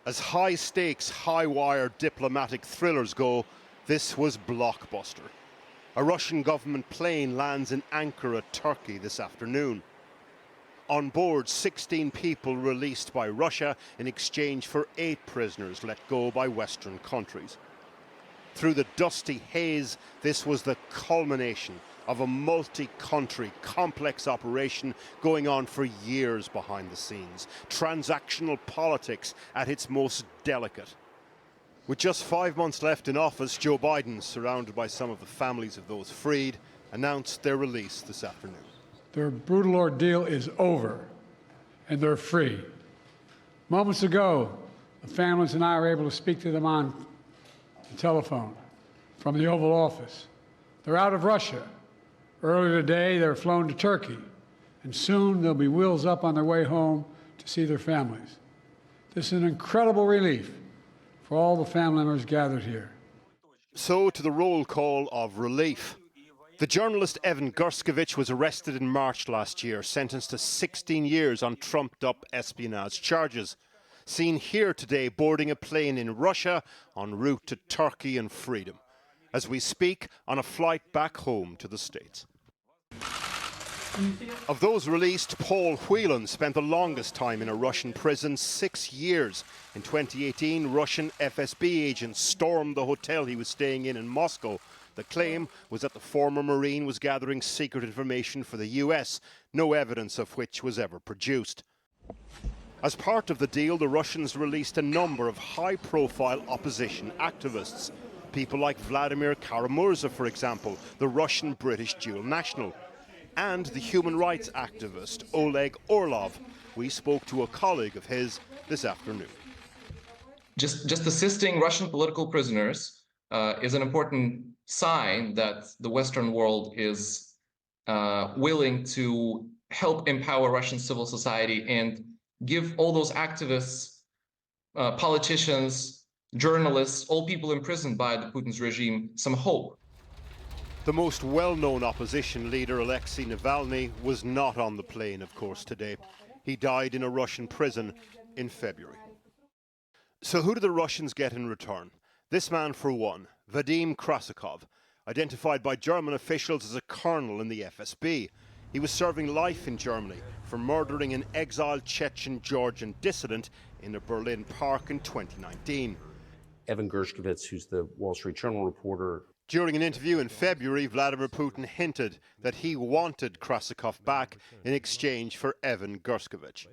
As high-stakes, high-wire diplomatic thrillers go, this was blockbuster. A Russian government plane lands in Ankara, Turkey this afternoon. On board, 16 people released by Russia in exchange for 8 prisoners let go by Western countries. Through the dusty haze, this was the culmination of a multi-country complex operation going on for years behind the scenes. Transactional politics at its most delicate. With just 5 months left in office, Joe Biden, surrounded by some of the families of those freed, announced their release this afternoon. Their brutal ordeal is over, and they're free. Moments ago, the families and I were able to speak to them on the telephone from the Oval Office. They're out of Russia. Earlier today, they were flown to Turkey, and soon they'll be wheels up on their way home to see their families. This is an incredible relief for all the family members gathered here. So to the roll call of relief. The journalist Evan Gershkovich was arrested in March last year, sentenced to 16 years on trumped-up espionage charges. Seen here today boarding a plane in Russia en route to Turkey and freedom. As we speak, on a flight back home to the States. Of those released, Paul Whelan spent the longest time in a Russian prison, 6 years. In 2018, Russian FSB agents stormed the hotel he was staying in Moscow. The claim was that the former Marine was gathering secret information for the US, no evidence of which was ever produced. As part of the deal, the Russians released a number of high-profile opposition activists. People like Vladimir Kara-Murza, for example, the Russian-British dual national, and the human rights activist Oleg Orlov. We spoke to a colleague of his this afternoon. Just assisting Russian political prisoners is an important sign that the Western world is willing to help empower Russian civil society and give all those activists, politicians, journalists, all people imprisoned by the Putin's regime, some hope. The most well-known opposition leader, Alexei Navalny, was not on the plane, of course, today. He died in a Russian prison in February. So who do the Russians get in return? This man, for one, Vadim Krasakov, identified by German officials as a colonel in the FSB. He was serving life in Germany for murdering an exiled Chechen Georgian dissident in a Berlin park in 2019. Evan Gershkovich, who's the Wall Street Journal reporter. During an interview in February, Vladimir Putin hinted that he wanted Krasakov back in exchange for Evan Gershkovich.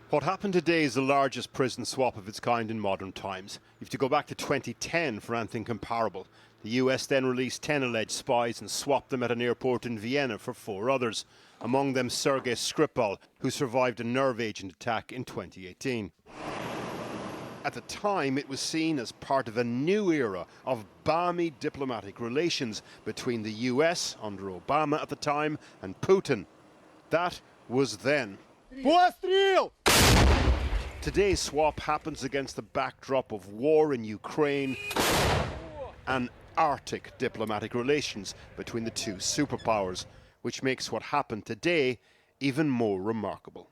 What happened today is the largest prison swap of its kind in modern times. You have to go back to 2010 for anything comparable. The US then released 10 alleged spies and swapped them at an airport in Vienna for 4 others, among them Sergei Skripal, who survived a nerve agent attack in 2018. At the time, it was seen as part of a new era of balmy diplomatic relations between the US, under Obama at the time, and Putin. That was then. Today's swap happens against the backdrop of war in Ukraine and Arctic diplomatic relations between the two superpowers, which makes what happened today even more remarkable.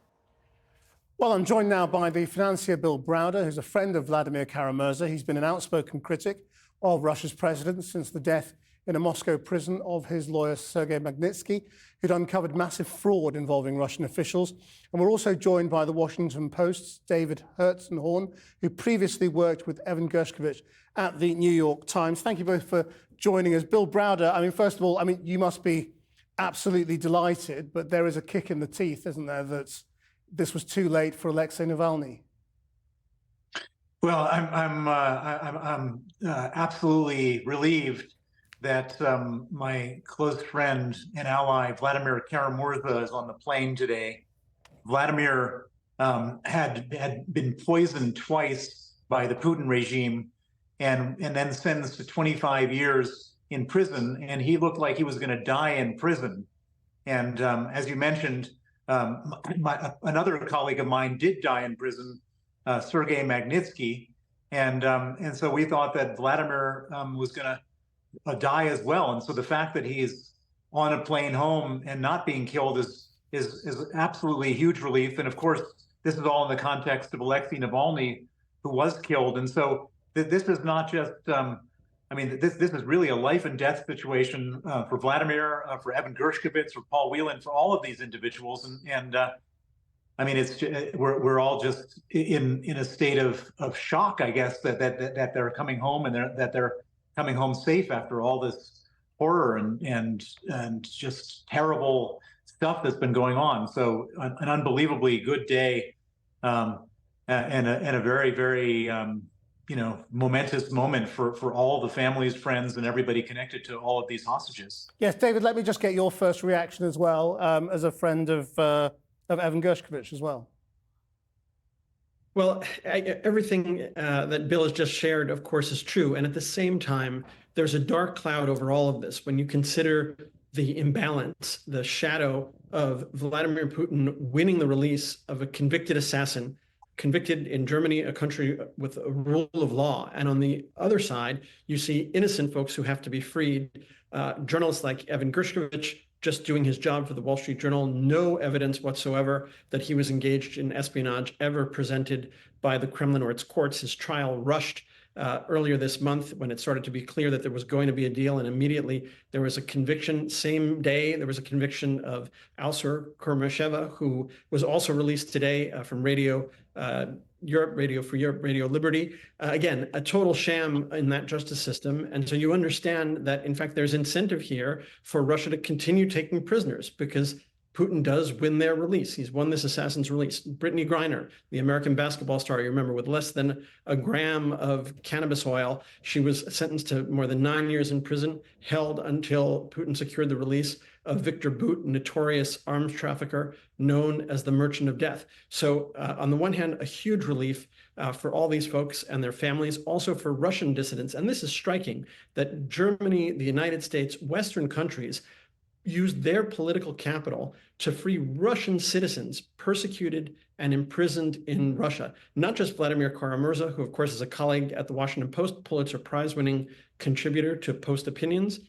Well, I'm joined now by the financier Bill Browder, who's a friend of Vladimir Kara-Murza. He's been an outspoken critic of Russia's president since the death in a Moscow prison of his lawyer Sergei Magnitsky, who'd uncovered massive fraud involving Russian officials. And we're also joined by the Washington Post's David Herzenhorn, who previously worked with Evan Gershkovich at the New York Times. Thank you both for joining us. Bill Browder, first of all, you must be absolutely delighted, but there is a kick in the teeth, isn't there, that this was too late for Alexei Navalny? Well, I'm absolutely relieved that my close friend and ally Vladimir Kara-Murza is on the plane today. Vladimir had been poisoned twice by the Putin regime, and then sentenced to 25 years in prison, and he looked like he was going to die in prison. And as you mentioned, another colleague of mine did die in prison, Sergei Magnitsky, and so we thought that Vladimir was going to die as well. And so the fact that he's on a plane home and not being killed is absolutely a huge relief. And of course, this is all in the context of Alexei Navalny, who was killed. And so this is not just, I mean, this is really a life and death situation for Vladimir, for Evan Gershkovich, for Paul Whelan, for all of these individuals. And I mean, it's we're all just in a state of shock, I guess, that they're coming home and that they're coming home safe after all this horror and just terrible stuff that's been going on. So an unbelievably good day, and a very, very momentous moment for all the families, friends, and everybody connected to all of these hostages. Yes, David, let me just get your first reaction as well, as a friend of Evan Gershkovich as well. Well, everything that Bill has just shared, of course, is true. And at the same time, there's a dark cloud over all of this when you consider the imbalance, the shadow of Vladimir Putin winning the release of a convicted assassin, convicted in Germany, a country with a rule of law. And on the other side, you see innocent folks who have to be freed. Journalists like Evan Gershkovich, just doing his job for the Wall Street Journal, no evidence whatsoever that he was engaged in espionage ever presented by the Kremlin or its courts. His trial rushed earlier this month when it started to be clear that there was going to be a deal, and immediately there was a conviction. Same day, there was a conviction of Alser Kurmasheva, who was also released today from Radio Europe, Radio Free Europe, Radio Liberty. Again, a total sham in that justice system. And so you understand that, in fact, there's incentive here for Russia to continue taking prisoners because Putin does win their release. He's won this assassin's release. Brittany Griner, the American basketball star, you remember, with less than a gram of cannabis oil, she was sentenced to more than 9 years in prison, held until Putin secured the release of Victor Bout, notorious arms trafficker known as the Merchant of Death. So on the one hand, a huge relief for all these folks and their families, also for Russian dissidents. And this is striking that Germany, the United States, Western countries used their political capital to free Russian citizens persecuted and imprisoned in Russia. Not just Vladimir Kara-Murza, who of course is a colleague at the Washington Post, Pulitzer Prize-winning contributor to Post Opinions,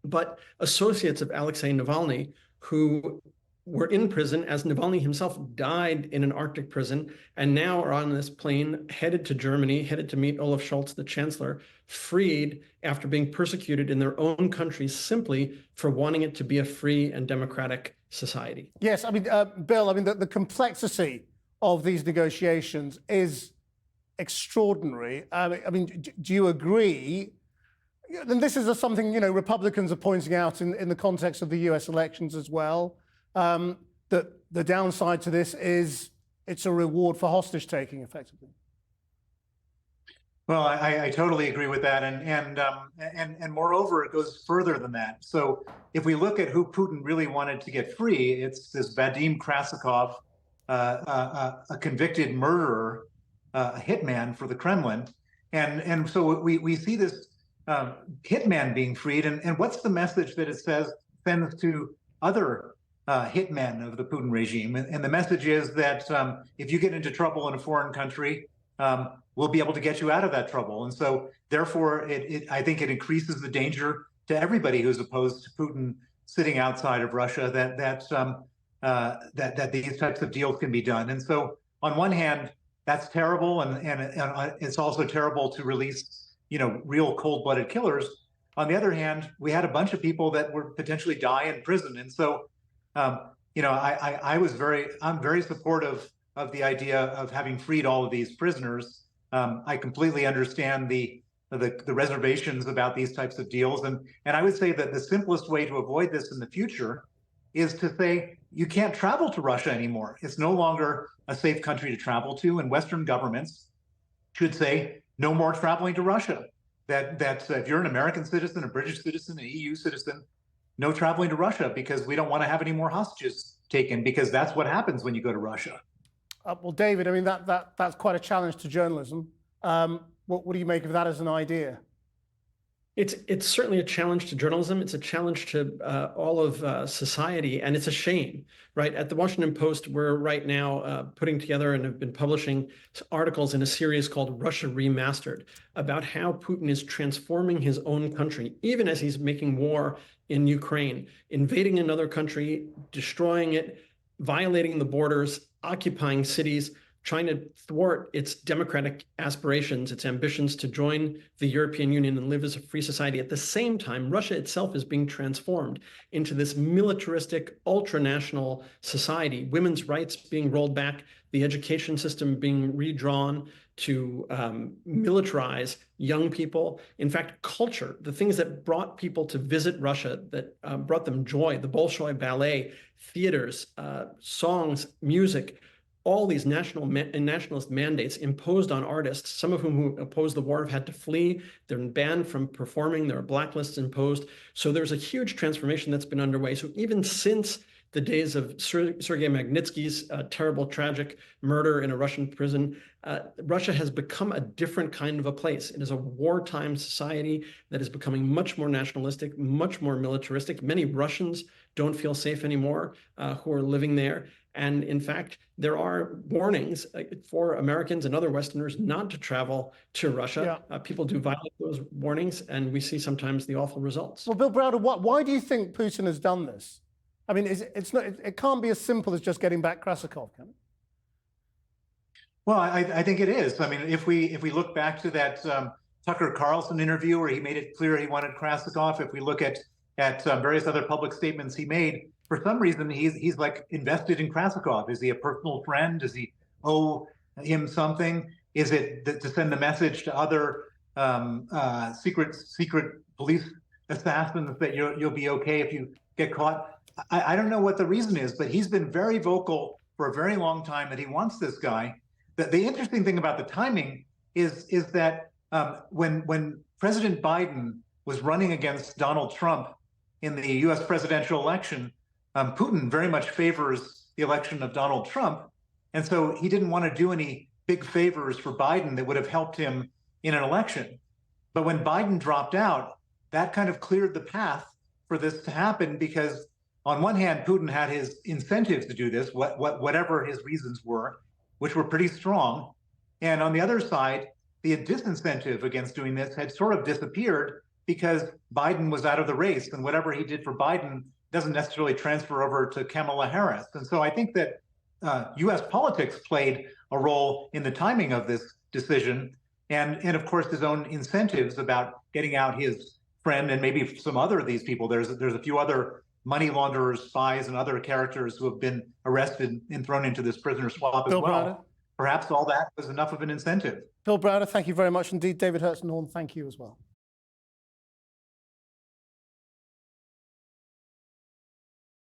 but associates of Alexei Navalny, who were in prison as Navalny himself died in an Arctic prison, and now are on this plane headed to Germany, headed to meet Olaf Scholz, the chancellor, freed after being persecuted in their own countries simply for wanting it to be a free and democratic society. Yes, I mean, Bill, I mean, the complexity of these negotiations is extraordinary. I mean, do you agree? And this is something, Republicans are pointing out in the context of the US elections as well, that the downside to this is it's a reward for hostage taking, effectively. Well, I totally agree with that, and moreover, it goes further than that. So if we look at who Putin really wanted to get free, it's this Vadim Krasikov, a convicted murderer, a hitman for the Kremlin, and so we see this hitman being freed, and what's the message that it sends to other hitmen of the Putin regime? And the message is that if you get into trouble in a foreign country, we'll be able to get you out of that trouble. And so therefore, I think it increases the danger to everybody who's opposed to Putin sitting outside of Russia that these types of deals can be done. And so on one hand, that's terrible, and it's also terrible to release real cold-blooded killers. On the other hand, we had a bunch of people that were potentially die in prison. And so I'm very supportive of the idea of having freed all of these prisoners. I completely understand the reservations about these types of deals, and I would say that the simplest way to avoid this in the future is to say you can't travel to Russia anymore. It's no longer a safe country to travel to, and Western governments should say no more traveling to Russia. That if you're an American citizen, a British citizen, an EU citizen, no traveling to Russia, because we don't want to have any more hostages taken, because that's what happens when you go to Russia. Well, David, I mean, that's quite a challenge to journalism. What do you make of that as an idea? It's certainly a challenge to journalism. It's a challenge to all of society, and it's a shame, right? At the Washington Post, we're right now putting together and have been publishing articles in a series called Russia Remastered about how Putin is transforming his own country, even as he's making war in Ukraine, invading another country, destroying it, violating the borders, occupying cities, trying to thwart its democratic aspirations, its ambitions to join the European Union and live as a free society. At the same time, Russia itself is being transformed into this militaristic, ultranational society, women's rights being rolled back, the education system being redrawn to militarize young people. In fact, culture, the things that brought people to visit Russia, that brought them joy, the Bolshoi ballet, theaters, songs, music, all these nationalist mandates imposed on artists, some of whom who opposed the war have had to flee. They're banned from performing. There are blacklists imposed. So there's a huge transformation that's been underway. So even since the days of Sergei Magnitsky's terrible, tragic murder in a Russian prison, Russia has become a different kind of a place. It is a wartime society that is becoming much more nationalistic, much more militaristic. Many Russians don't feel safe anymore who are living there. And in fact, there are warnings for Americans and other Westerners not to travel to Russia. Yeah. People do violate those warnings, and we see sometimes the awful results. Well, Bill Browder, why do you think Putin has done this? I mean, it can't be as simple as just getting back Krasnikov, can it? Well, I think it is. I mean, if we look back to that Tucker Carlson interview where he made it clear he wanted Krasnikov, if we look at various other public statements he made, for some reason he's like invested in Krasnikov. Is he a personal friend? Does he owe him something? Is it to send a message to other secret police assassins that you'll be okay if you get caught? I don't know what the reason is, but he's been very vocal for a very long time that he wants this guy. The interesting thing about the timing is that when President Biden was running against Donald Trump in the U.S. presidential election, Putin very much favors the election of Donald Trump. And so he didn't want to do any big favors for Biden that would have helped him in an election. But when Biden dropped out, that kind of cleared the path for this to happen, because on one hand, Putin had his incentives to do this, whatever his reasons were, which were pretty strong. And on the other side, the disincentive against doing this had sort of disappeared because Biden was out of the race, and whatever he did for Biden doesn't necessarily transfer over to Kamala Harris. And so I think that U.S. politics played a role in the timing of this decision, and of course his own incentives about getting out his friend and maybe some other of these people. There's a few other money launderers, spies, and other characters who have been arrested and thrown into this prisoner swap as well. Browder. Perhaps all that was enough of an incentive. Bill Browder, thank you very much indeed. David Herzenhorn, thank you as well.